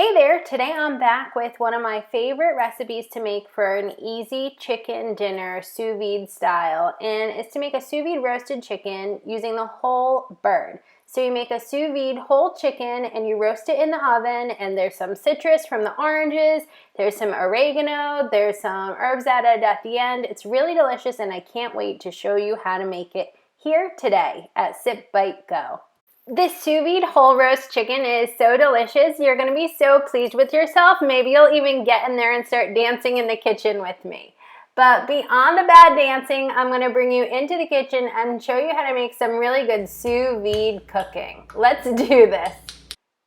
Hey there, today I'm back with one of my favorite recipes to make for an easy chicken dinner sous vide style, and it's to make a sous vide roasted chicken using the whole bird. So you make a sous vide whole chicken and you roast it in the oven, and there's some citrus from the oranges, there's some oregano, there's some herbs added at the end. It's really delicious and I can't wait to show you how to make it here today at Sip Bite Go. This sous vide whole roast chicken is so delicious. You're going to be so pleased with yourself. Maybe you'll even get in there and start dancing in the kitchen with me. But beyond the bad dancing, I'm going to bring you into the kitchen and show you how to make some really good sous vide cooking. Let's do this.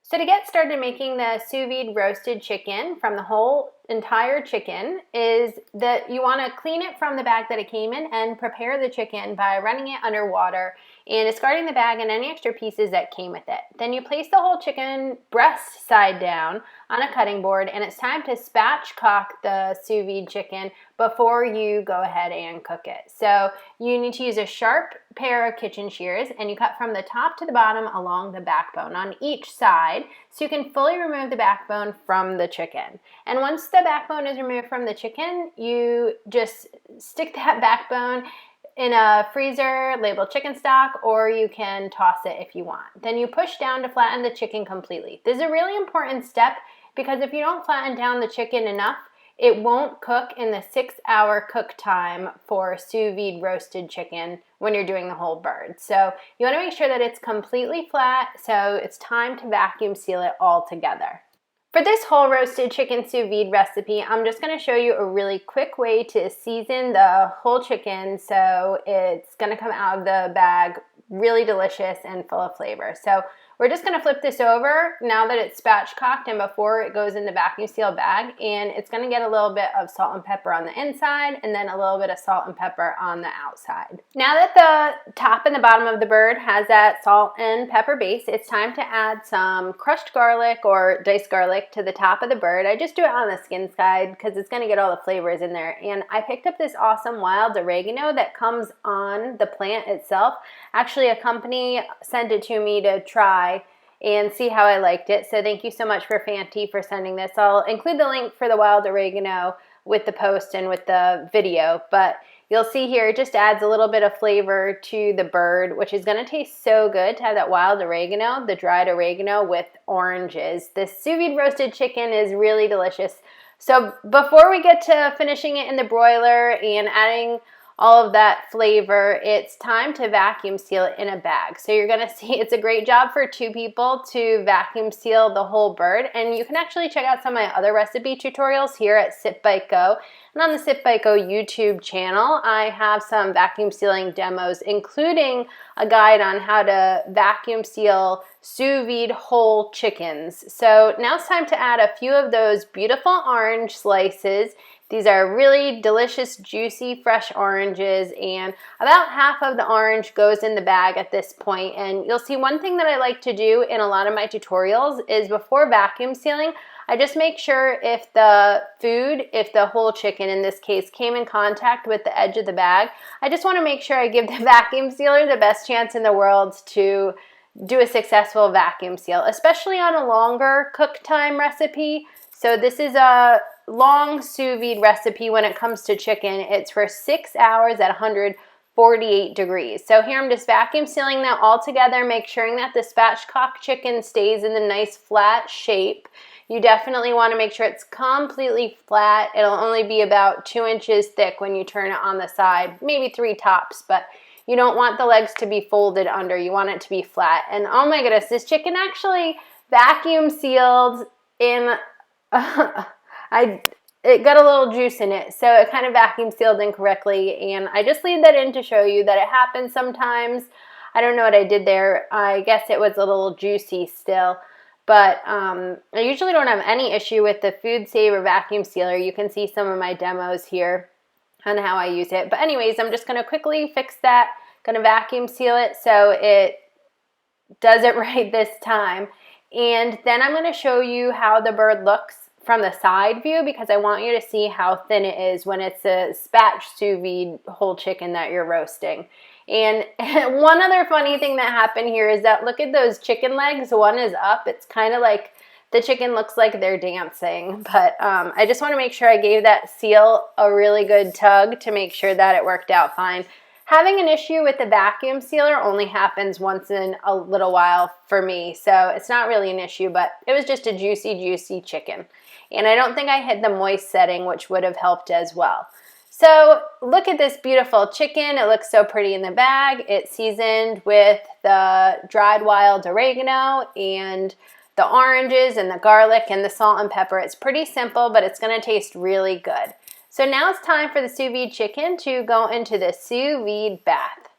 So to get started making the sous vide roasted chicken from the whole entire chicken is that you want to clean it from the bag that it came in and prepare the chicken by running it under water and discarding the bag and any extra pieces that came with it. Then you place the whole chicken breast side down on a cutting board, and it's time to spatchcock the sous vide chicken before you go ahead and cook it. So you need to use a sharp pair of kitchen shears, and you cut from the top to the bottom along the backbone on each side so you can fully remove the backbone from the chicken. And once the backbone is removed from the chicken, you just stick that backbone in a freezer labeled chicken stock, or you can toss it if you want. Then you push down to flatten the chicken completely. This is a really important step because if you don't flatten down the chicken enough, it won't cook in the 6-hour cook time for sous vide roasted chicken when you're doing the whole bird. So you want to make sure that it's completely flat, so it's time to vacuum seal it all together. For this whole roasted chicken sous vide recipe, I'm just going to show you a really quick way to season the whole chicken so it's going to come out of the bag really delicious and full of flavor. So we're just going to flip this over now that it's spatchcocked and before it goes in the vacuum seal bag, and it's going to get a little bit of salt and pepper on the inside and then a little bit of salt and pepper on the outside. Now that the top and the bottom of the bird has that salt and pepper base, it's time to add some crushed garlic or diced garlic to the top of the bird. I just do it on the skin side because it's going to get all the flavors in there. And I picked up this awesome wild oregano that comes on the plant itself. Actually, a company sent it to me to try and see how I liked it. So thank you so much for Fanti for sending this. I'll include the link for the wild oregano with the post and with the video, but you'll see here it just adds a little bit of flavor to the bird, which is going to taste so good to have that wild oregano, the dried oregano with oranges. This sous vide roasted chicken is really delicious. So before we get to finishing it in the broiler and adding all of that flavor, it's time to vacuum seal it in a bag. So you're gonna see it's a great job for 2 people to vacuum seal the whole bird, and you can actually check out some of my other recipe tutorials here at Sip Bite Go. And on the Sip Bite Go YouTube channel, I have some vacuum sealing demos, including a guide on how to vacuum seal sous vide whole chickens. So now it's time to add a few of those beautiful orange slices. These are really delicious, juicy, fresh oranges, and about half of the orange goes in the bag at this point. And you'll see one thing that I like to do in a lot of my tutorials is before vacuum sealing, I just make sure if the whole chicken in this case came in contact with the edge of the bag, I just want to make sure I give the vacuum sealer the best chance in the world to do a successful vacuum seal, especially on a longer cook time recipe. So this is a long sous vide recipe when it comes to chicken. It's for 6 hours at 148 degrees. So here I'm just vacuum sealing that all together, make sure that the spatchcock chicken stays in the nice flat shape. You definitely want to make sure it's completely flat. It'll only be about 2 inches thick when you turn it on the side, maybe 3 tops, but you don't want the legs to be folded under. You want it to be flat. And oh my goodness, this chicken actually vacuum sealed in it got a little juice in it, so it kind of vacuum sealed incorrectly, and I just leave that in to show you that it happens sometimes. I don't know what I did there. I guess it was a little juicy still, but I usually don't have any issue with the Food Saver vacuum sealer. You can see some of my demos here on how I use it. But anyways, I'm just going to quickly fix that. Going to vacuum seal it so it does it right this time. And then I'm going to show you how the bird looks from the side view because I want you to see how thin it is when it's a spatch sous vide whole chicken that you're roasting. And one other funny thing that happened here is that look at those chicken legs. One is up. It's kind of like the chicken looks like they're dancing. But I just want to make sure I gave that seal a really good tug to make sure that it worked out fine. Having an issue with the vacuum sealer only happens once in a little while for me, so it's not really an issue, but it was just a juicy, juicy chicken. And I don't think I hit the moist setting, which would have helped as well. So look at this beautiful chicken. It looks so pretty in the bag. It's seasoned with the dried wild oregano and the oranges and the garlic and the salt and pepper. It's pretty simple, but it's going to taste really good. So now it's time for the sous vide chicken to go into the sous vide bath.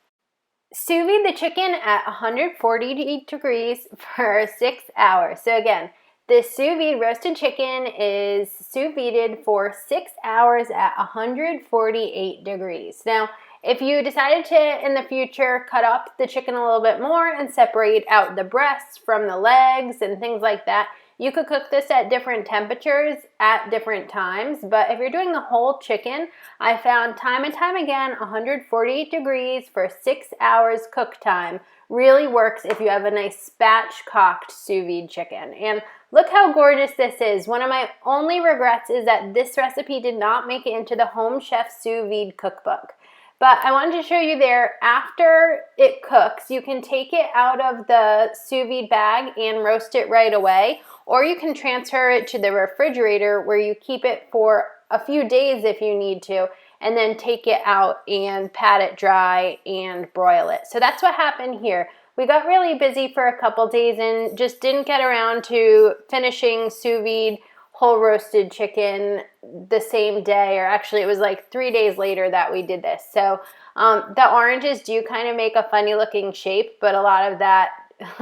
Sous vide the chicken at 140 degrees for 6 hours. So again, this sous vide roasted chicken is sous vided for 6 hours at 148 degrees. Now, if you decided to, in the future, cut up the chicken a little bit more and separate out the breasts from the legs and things like that, you could cook this at different temperatures at different times, but if you're doing the whole chicken, I found time and time again 148 degrees for 6 hours cook time really works if you have a nice spatch-cocked sous vide chicken. And look how gorgeous this is. One of my only regrets is that this recipe did not make it into the Home Chef Sous Vide cookbook. But I wanted to show you there, after it cooks, you can take it out of the sous vide bag and roast it right away, or you can transfer it to the refrigerator where you keep it for a few days if you need to, and then take it out and pat it dry and broil it. So that's what happened here. We got really busy for a couple days and just didn't get around to finishing sous vide whole roasted chicken the same day, or actually it was like 3 days later that we did this. So the oranges do kind of make a funny looking shape, but a lot of that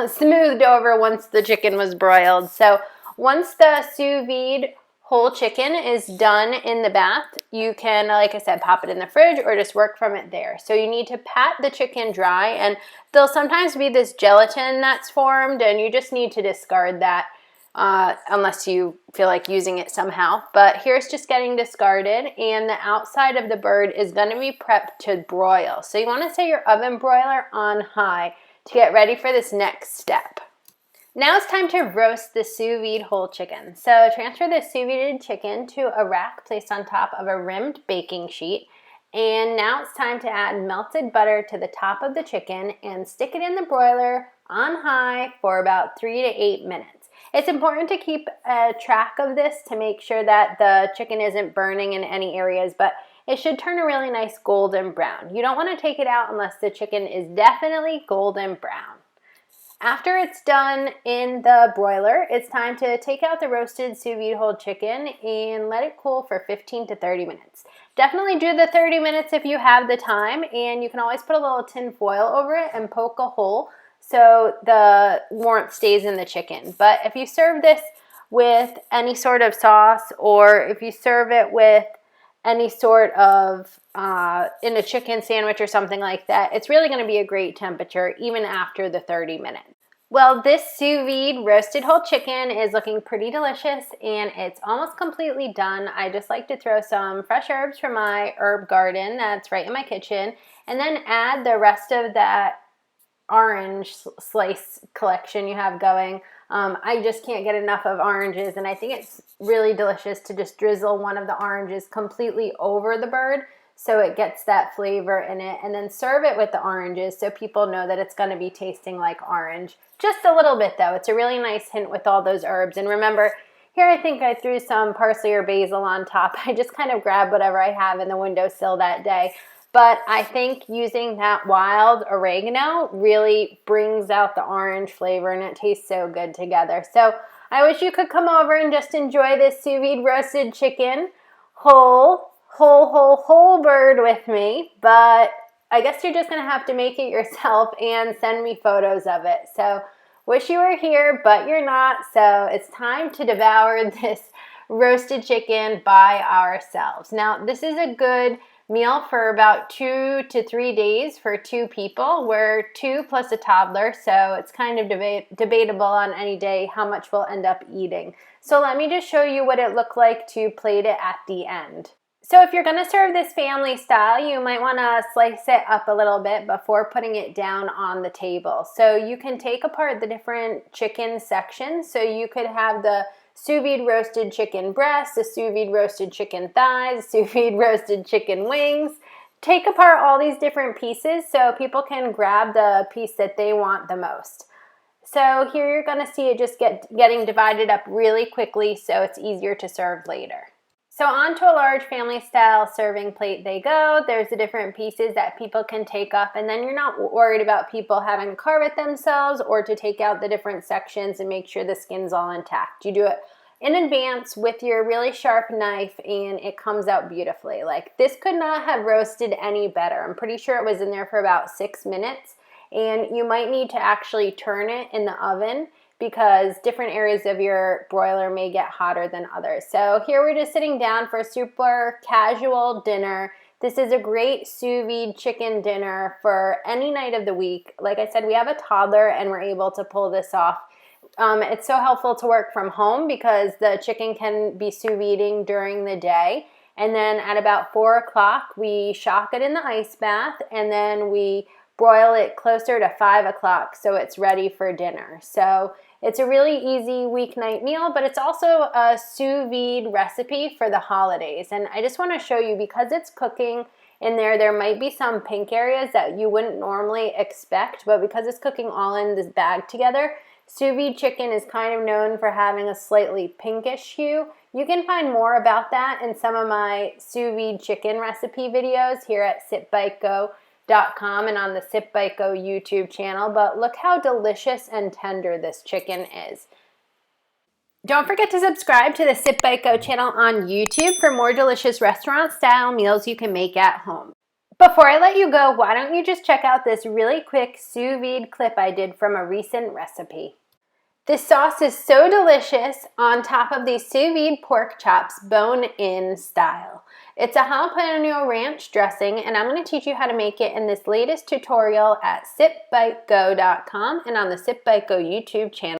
smoothed over once the chicken was broiled. So once the sous vide whole chicken is done in the bath, you can, like I said, pop it in the fridge or just work from it there. So you need to pat the chicken dry, and there'll sometimes be this gelatin that's formed, and you just need to discard that unless you feel like using it somehow. But here's just getting discarded, and the outside of the bird is going to be prepped to broil. So you want to set your oven broiler on high to get ready for this next step. Now it's time to roast the sous vide whole chicken. So transfer the sous vide chicken to a rack placed on top of a rimmed baking sheet. And now it's time to add melted butter to the top of the chicken and stick it in the broiler on high for about 3 to 8 minutes. It's important to keep a track of this to make sure that the chicken isn't burning in any areas, but it should turn a really nice golden brown. You don't want to take it out unless the chicken is definitely golden brown. After it's done in the broiler, it's time to take out the roasted sous vide whole chicken and let it cool for 15 to 30 minutes. Definitely do the 30 minutes if you have the time, and you can always put a little tin foil over it and poke a hole so the warmth stays in the chicken. But if you serve this with any sort of sauce, or if you serve it with any sort of in a chicken sandwich or something like that, it's really going to be a great temperature even after the 30 minutes. Well, this sous vide roasted whole chicken is looking pretty delicious, and it's almost completely done. I just like to throw some fresh herbs from my herb garden that's right in my kitchen, and then add the rest of that orange slice collection you have going. I just can't get enough of oranges, and I think it's really delicious to just drizzle one of the oranges completely over the bird so it gets that flavor in it, and then serve it with the oranges so people know that it's going to be tasting like orange. Just a little bit though. It's a really nice hint with all those herbs. And remember, here I think I threw some parsley or basil on top. I just kind of grabbed whatever I have in the windowsill that day. But I think using that wild oregano really brings out the orange flavor, and it tastes so good together. So I wish you could come over and just enjoy this sous vide roasted chicken whole bird with me. But I guess you're just going to have to make it yourself and send me photos of it. So wish you were here, but you're not. So it's time to devour this roasted chicken by ourselves. Now, this is a good meal for about 2 to 3 days for 2 people. We're 2 plus a toddler, so it's kind of debatable on any day how much we'll end up eating. So let me just show you what it looked like to plate it at the end. So if you're going to serve this family style, you might want to slice it up a little bit before putting it down on the table. So you can take apart the different chicken sections. So you could have the sous vide roasted chicken breast, the sous vide roasted chicken thighs, sous vide roasted chicken wings. Take apart all these different pieces so people can grab the piece that they want the most. So here you're going to see it just getting divided up really quickly so it's easier to serve later. So onto a large family style serving plate they go. There's the different pieces that people can take up, and then you're not worried about people having to carve it themselves or to take out the different sections and make sure the skin's all intact. You do it in advance with your really sharp knife and it comes out beautifully. Like, this could not have roasted any better. I'm pretty sure it was in there for about 6 minutes, and you might need to actually turn it in the oven because different areas of your broiler may get hotter than others. So here we're just sitting down for a super casual dinner. This is a great sous vide chicken dinner for any night of the week. Like I said, we have a toddler and we're able to pull this off. It's so helpful to work from home because the chicken can be sous videing during the day. And then at about 4 o'clock, we shock it in the ice bath and then we broil it closer to 5 o'clock so it's ready for dinner. So it's a really easy weeknight meal, but it's also a sous vide recipe for the holidays. And I just want to show you, because it's cooking in there, there might be some pink areas that you wouldn't normally expect, but because it's cooking all in this bag together, sous vide chicken is kind of known for having a slightly pinkish hue. You can find more about that in some of my sous vide chicken recipe videos here at sitbitego.com and on the Sit Bite Go YouTube channel, but look how delicious and tender this chicken is. Don't forget to subscribe to the Sit Bite Go channel on YouTube for more delicious restaurant style meals you can make at home. Before I let you go, why don't you just check out this really quick sous vide clip I did from a recent recipe. This sauce is so delicious on top of these sous vide pork chops, bone-in style. It's a jalapeno ranch dressing, and I'm going to teach you how to make it in this latest tutorial at sitbitego.com and on the Sit Bite Go YouTube channel.